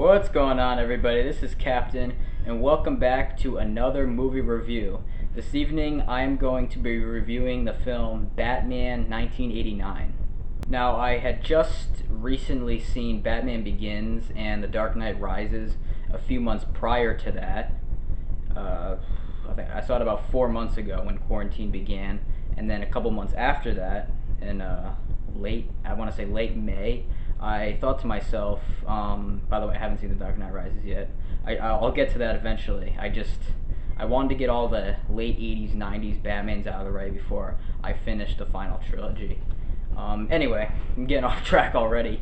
What's going on, everybody? This is Captain, and welcome back to another movie review. This evening, I am going to be reviewing the film Batman 1989. Now, I had just recently seen Batman Begins and The Dark Knight Rises a few months prior to that. I think I saw it about 4 months ago when quarantine began, and then a couple months after that, in late May, I thought to myself, by the way, I haven't seen The Dark Knight Rises yet. I'll get to that eventually. I wanted to get all the late 80s, 90s Batmans out of the way before I finished the final trilogy. Anyway, I'm getting off track already.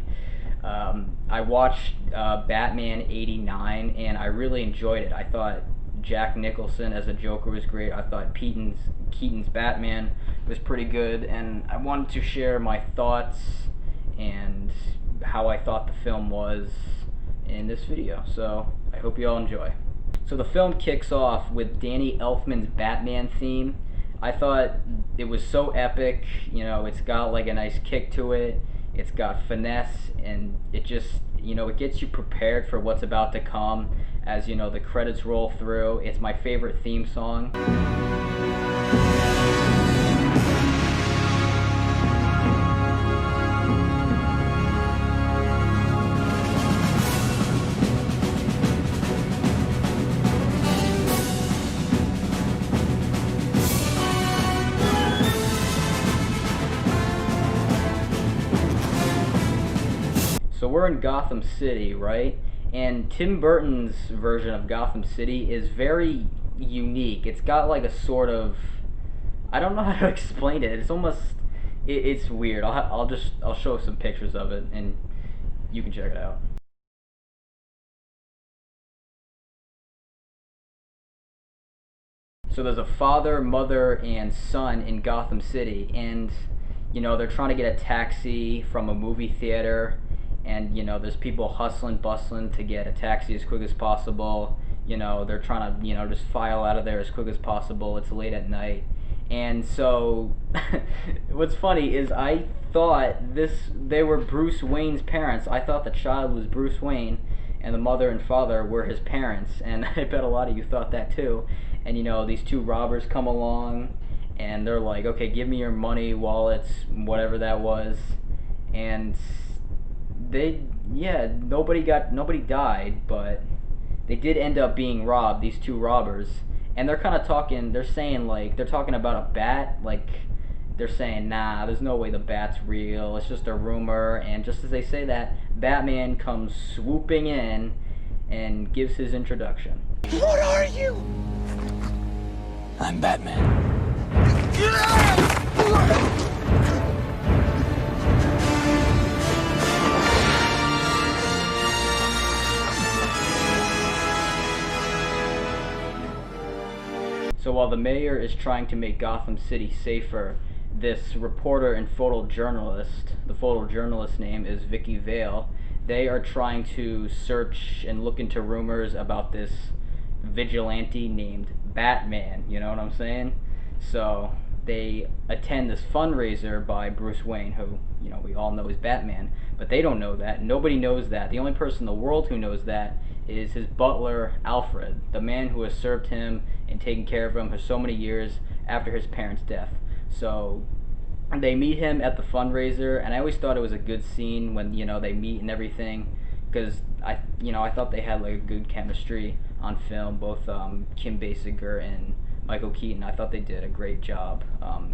I watched Batman 89, and I really enjoyed it. I thought Jack Nicholson as a Joker was great. I thought Keaton's Batman was pretty good, and I wanted to share my thoughts and how I thought the film was in this video. So I hope you all enjoy. So the film kicks off with Danny Elfman's Batman theme. I thought it was so epic. You know, it's got like a nice kick to it. It's got finesse, and it just, you know, it gets you prepared for what's about to come as, you know, the credits roll through. It's my favorite theme song. So we're in Gotham City, right? And Tim Burton's version of Gotham City is very unique. It's got like a sort of, I don't know how to explain it. It's almost, it's weird. I'll show some pictures of it, and you can check it out. So there's a father, mother, and son in Gotham City, and you know, they're trying to get a taxi from a movie theater, and you know, there's people hustling, bustling to get a taxi as quick as possible. You know, they're trying to, you know, just file out of there as quick as possible. It's late at night. And so what's funny is I thought they were Bruce Wayne's parents. I thought the child was Bruce Wayne and the mother and father were his parents, and I bet a lot of you thought that too. And you know, these two robbers come along and they're like, okay, give me your money, wallets, whatever that was. And nobody died, but they did end up being robbed, these two robbers. And they're kind of talking, they're talking about a bat, like they're saying, nah, there's no way the bat's real, it's just a rumor. And just as they say that, Batman comes swooping in and gives his introduction. What are you? I'm Batman. So while the mayor is trying to make Gotham City safer, this reporter and photojournalist, the photojournalist's name is Vicky Vale, they are trying to search and look into rumors about this vigilante named Batman, you know what I'm saying? So they attend this fundraiser by Bruce Wayne, who, you know, we all know is Batman, but they don't know that. Nobody knows that. The only person in the world who knows that is his butler, Alfred, the man who has served him and taken care of him for so many years after his parents' death. So they meet him at the fundraiser, and I always thought it was a good scene when, you know, they meet and everything, because I thought they had like a good chemistry on film, both Kim Basinger and Michael Keaton. I thought they did a great job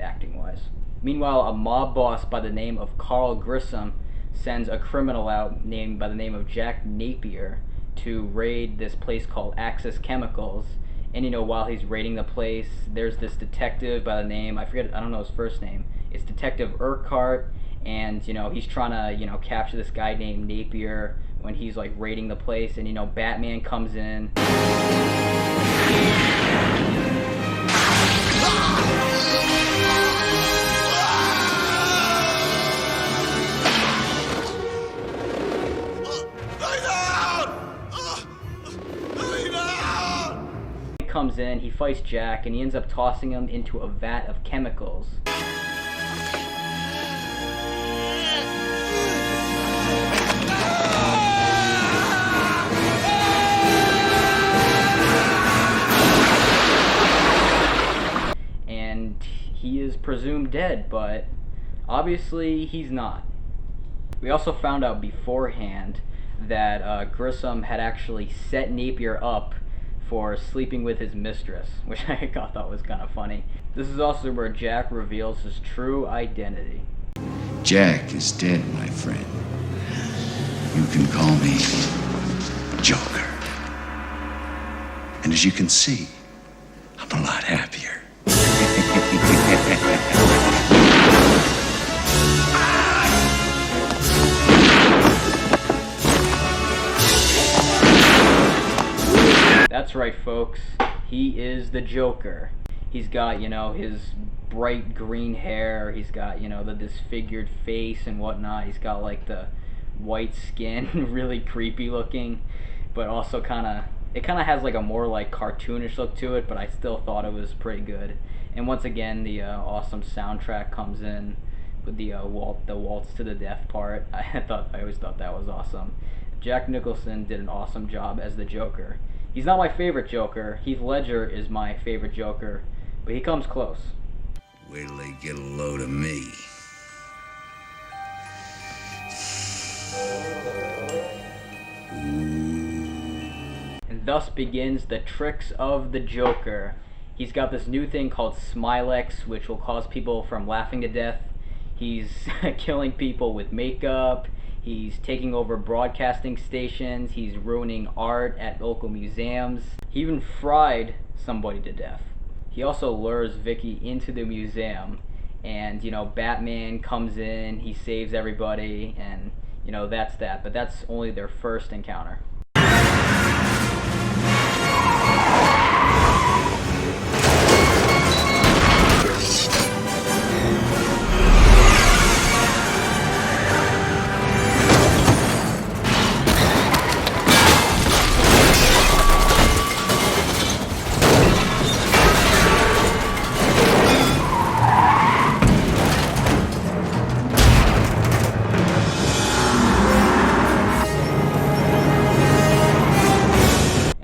acting-wise. Meanwhile, a mob boss by the name of Carl Grissom sends a criminal out named by the name of Jack Napier to raid this place called Axis Chemicals. And you know, while he's raiding the place, there's this detective by the name, I don't know his first name. It's Detective Urquhart, and you know, he's trying to, you know, capture this guy named Napier when he's like raiding the place. And you know, Batman comes in. Comes in, he fights Jack, and he ends up tossing him into a vat of chemicals. presumed dead, but obviously he's not. We also found out beforehand that Grissom had actually set Napier up for sleeping with his mistress, which I thought was kind of funny. This is also where Jack reveals his true identity. Jack is dead, my friend. You can call me Joker. And as you can see, I'm a lot happier. That's right, folks. He is the Joker. He's got, his bright green hair. He's got, the disfigured face and whatnot. He's got, like, the white skin, really creepy looking, but also it kind of has, like, a more, like, cartoonish look to it, but I still thought it was pretty good. And once again, the awesome soundtrack comes in with the waltz to the death part. I always thought that was awesome. Jack Nicholson did an awesome job as the Joker. He's not my favorite Joker. Heath Ledger is my favorite Joker, but he comes close. Wait till they get a load of me. And thus begins the tricks of the Joker. He's got this new thing called Smilex, which will cause people from laughing to death. He's killing people with makeup. He's taking over broadcasting stations. He's ruining art at local museums. He even fried somebody to death. He also lures Vicky into the museum, and Batman comes in, he saves everybody, and that's that. But that's only their first encounter.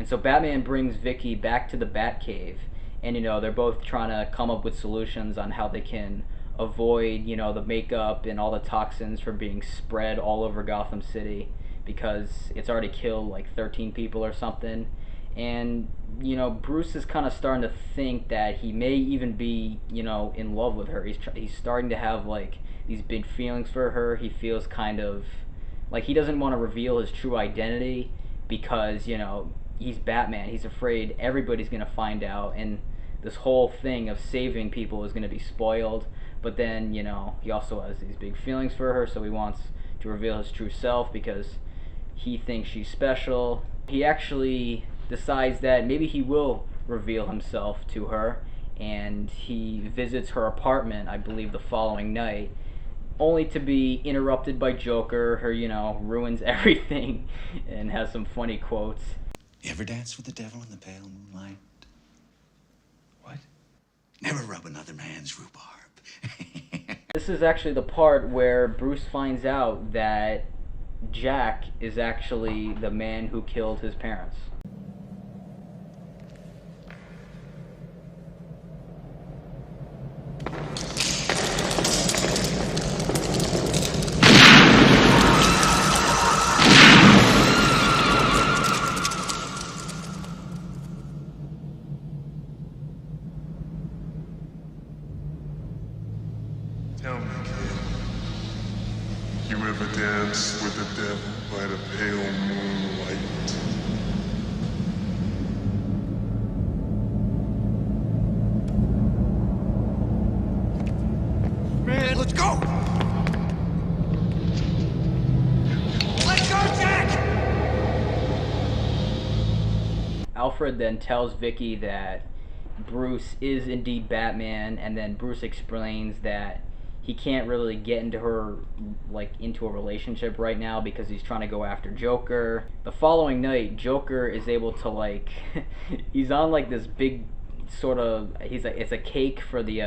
So Batman brings Vicky back to the Batcave, and they're both trying to come up with solutions on how they can avoid the makeup and all the toxins from being spread all over Gotham City, because it's already killed like 13 people or something. And Bruce is kind of starting to think that he may even be in love with her. He's starting to have like these big feelings for her. He feels kind of like he doesn't want to reveal his true identity because he's Batman. He's afraid everybody's going to find out, and this whole thing of saving people is going to be spoiled. But then, he also has these big feelings for her, so he wants to reveal his true self because he thinks she's special. He actually decides that maybe he will reveal himself to her, and he visits her apartment, I believe, the following night, only to be interrupted by Joker. Her, ruins everything and has some funny quotes. You ever dance with the devil in the pale moonlight? What? Never rub another man's rhubarb. This is actually the part where Bruce finds out that Jack is actually the man who killed his parents. Tell me, kid, you ever dance with the devil by the pale moonlight? Man, let's go! Let's go, Jack! Alfred then tells Vicky that Bruce is indeed Batman, and then Bruce explains that he can't really get into a relationship right now because he's trying to go after Joker. The following night, Joker is able to he's on this big sort of, it's a cake for the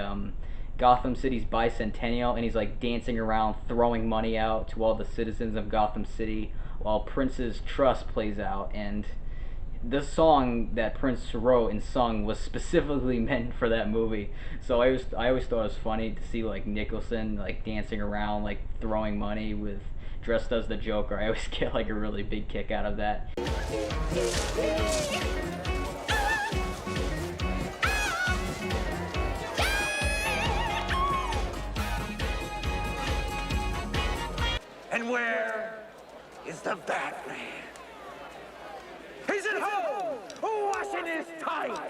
Gotham City's bicentennial, and he's dancing around throwing money out to all the citizens of Gotham City while Prince's Trust plays out. And this song that Prince wrote and sung was specifically meant for that movie. So I always thought it was funny to see like Nicholson like dancing around, like throwing money with dressed as the Joker. I always get like a really big kick out of that. And where is the Batman? He's at home, washing his tights.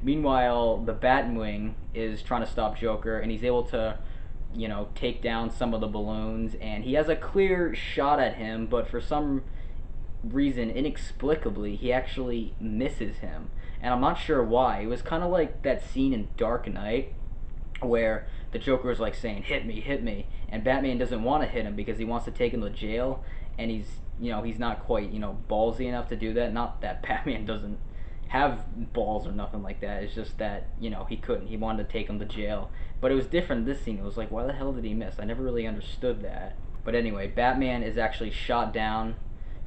Meanwhile, the Batwing is trying to stop Joker, and he's able to, you know, take down some of the balloons, and he has a clear shot at him, but for some reason, inexplicably, he actually misses him. And I'm not sure why. It was kind of like that scene in Dark Knight where the Joker is like saying, hit me, and Batman doesn't want to hit him because he wants to take him to jail, and he's, you know, he's not quite, you know, ballsy enough to do that. Not that Batman doesn't have balls or nothing like that. It's just that, you know, he couldn't. He wanted to take him to jail. But it was different in this scene. It was like, why the hell did he miss? I never really understood that. But anyway, Batman is actually shot down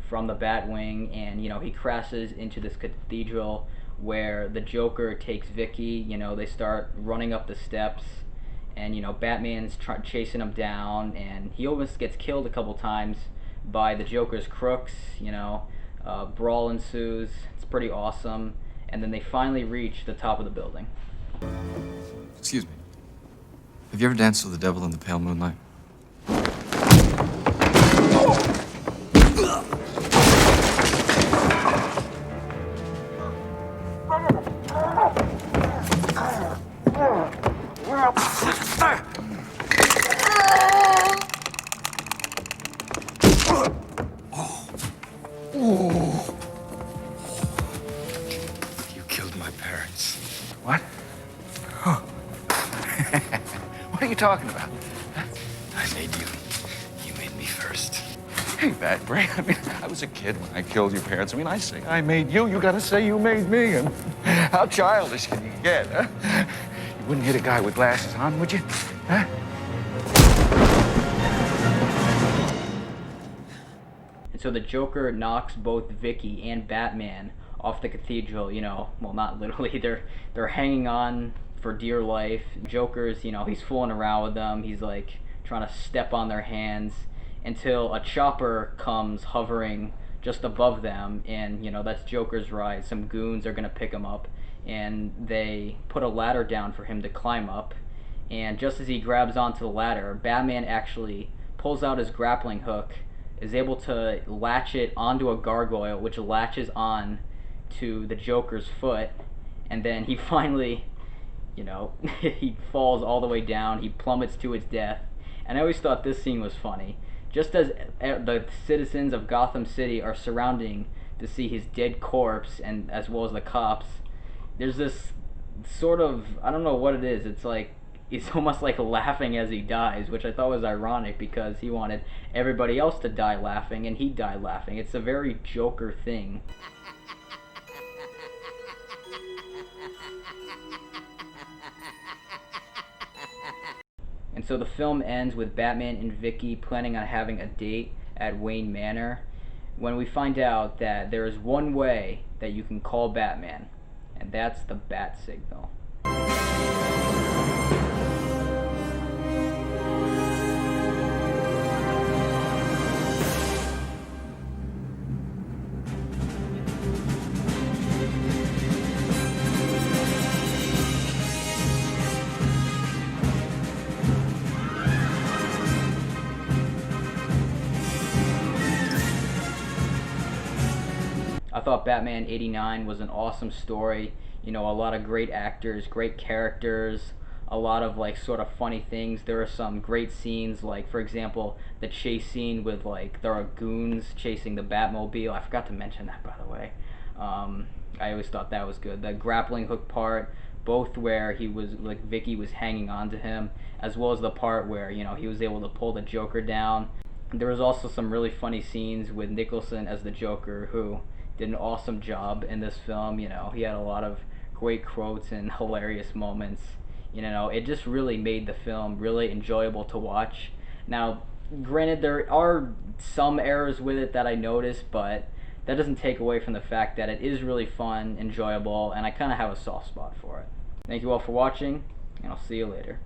from the Batwing, and, you know, he crashes into this cathedral where the Joker takes Vicky. You know, they start running up the steps, and, you know, Batman's chasing him down, and he almost gets killed a couple times by the Joker's crooks. You know, brawl ensues. It's pretty awesome, and then they finally reach the top of the building. Excuse me. Have you ever danced with the devil in the pale moonlight? You killed my parents. What? Oh. What are you talking about? I made you. You made me first. Hey, Bat Brain. I mean, I was a kid when I killed your parents. I mean, I say I made you. You gotta say you made me. And how childish can you get, huh? You wouldn't hit a guy with glasses on, would you? Huh? And so the Joker knocks both Vicky and Batman off the cathedral. You know, well, not literally. They're hanging on for dear life. Joker's, you know, he's fooling around with them. He's like trying to step on their hands until a chopper comes hovering just above them, and, you know, that's Joker's ride. Some goons are gonna pick him up, and they put a ladder down for him to climb up. And just as he grabs onto the ladder, Batman actually pulls out his grappling hook, is able to latch it onto a gargoyle, which latches on to the Joker's foot, and then he finally, you know, he falls all the way down, he plummets to his death. And I always thought this scene was funny. Just as the citizens of Gotham City are surrounding to see his dead corpse, and as well as the cops, there's this sort of, I don't know what it is, it's like, it's almost like laughing as he dies, which I thought was ironic because he wanted everybody else to die laughing, and he died laughing. It's a very Joker thing. And so the film ends with Batman and Vicky planning on having a date at Wayne Manor, when we find out that there is one way that you can call Batman, and that's the bat signal. I thought Batman '89 was an awesome story. You know, a lot of great actors, great characters, a lot of like sort of funny things. There are some great scenes, like for example, the chase scene with like there are goons chasing the Batmobile. I forgot to mention that, by the way. I always thought that was good. The grappling hook part, both where he was like Vicky was hanging on to him, as well as the part where, you know, he was able to pull the Joker down. There was also some really funny scenes with Nicholson as the Joker, who did an awesome job in this film. You know, he had a lot of great quotes and hilarious moments. You know, it just really made the film really enjoyable to watch. Now, granted, there are some errors with it that I noticed, but that doesn't take away from the fact that it is really fun, enjoyable, and I kind of have a soft spot for it. Thank you all for watching, and I'll see you later.